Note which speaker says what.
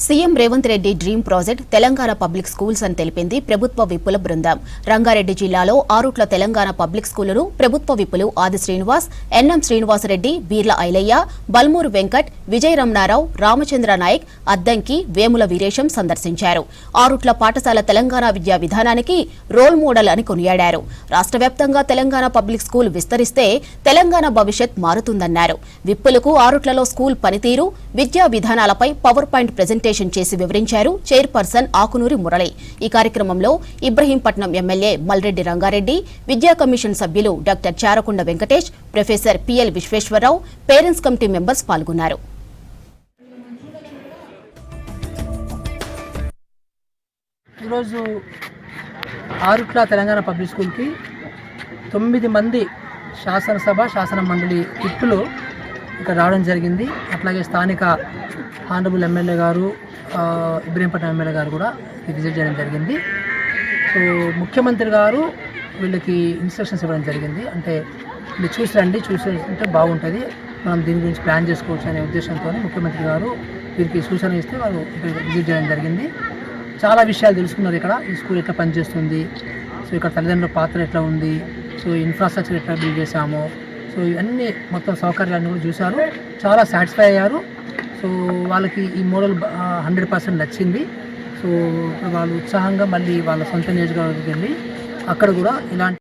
Speaker 1: CM Revanth Reddy dream project Telangana public schools అని తెలిపింది ప్రభుత్వ విప్పుల బృందం. రంగారెడ్డి జిల్లాలో ఆరుట్ల తెలంగాణ పబ్లిక్ స్కూలును ప్రభుత్వ విప్పులు ఆది శ్రీనివాస్, ఎన్ఎం శ్రీనివాసరెడ్డి, బీర్ల ఐలయ్య, బల్మూరు వెంకట్, విజయ రమణారావు, రామచంద్ర నాయక్, అద్దంకి, వేముల వీరేశం సందర్శించారు. ఆరుట్ల పాఠశాల తెలంగాణ విద్యా విధానానికి రోల్ మోడల్ అని కొనియాడారు. రాష్ట్ర వ్యాప్తంగా తెలంగాణ పబ్లిక్ స్కూల్ విస్తరిస్తే తెలంగాణ భవిష్యత్ మారుతుందన్నారు. విప్పులకు ఆరుట్లలో స్కూల్ పనితీరు, విద్యా విధానాలపై పవర్ పాయింట్ ప్రెజెంటేషన్ చేసి వివరించారు చైర్పర్సన్ ఆకునూరి మురళి. ఈ కార్యక్రమంలో ఇబ్రహీంపట్నం ఎమ్మెల్యే మల్రెడ్డి రంగారెడ్డి, విద్యా కమిషన్ సభ్యులు doctor Charakonda Venkatesh, professor PL Visweswararao, parents committee members పాల్గొన్నారు.
Speaker 2: ఈరోజు ఆరుట్ల తెలంగాణ పబ్లిక్ స్కూల్కి 9 మంది శాసనసభ శాసన మండలి విప్పులు ఇక్కడ రావడం జరిగింది. అట్లాగే స్థానిక ఆనరబుల్ ఎమ్మెల్యే గారు, ఇబ్రహీంపట్నం ఎమ్మెల్యే గారు కూడా విజిట్ చేయడం జరిగింది. సో ముఖ్యమంత్రి గారు వీళ్ళకి ఇన్స్ట్రక్షన్స్ ఇవ్వడం జరిగింది. అంటే వీళ్ళు చూసి బాగుంటుంది, మనం దీని గురించి ప్లాన్ చేసుకోవచ్చు అనే ఉద్దేశంతో ముఖ్యమంత్రి గారు వీరికి సూచన ఇస్తే వారు ఇక్కడ విజిట్ చేయడం జరిగింది. చాలా విషయాలు తెలుసుకున్నారు. ఇక్కడ ఈ స్కూల్ ఎట్లా పనిచేస్తుంది, సో ఇక్కడ తల్లిదండ్రుల పాత్ర ఎట్లా ఉంది, సో ఇన్ఫ్రాస్ట్రక్చర్ ఎట్లా బిల్డ్ చేశాము, సో ఇవన్నీ మొత్తం సౌకర్యాలను కూడా చూశారు. చాలా సాటిస్ఫై అయ్యారు. సో వాళ్ళకి ఈ మోడల్ 100% నచ్చింది. సో వాళ్ళు ఉత్సాహంగా మళ్ళీ వాళ్ళ సొంత నియోజకవర్గానికి వెళ్ళి అక్కడ కూడా ఇలాంటి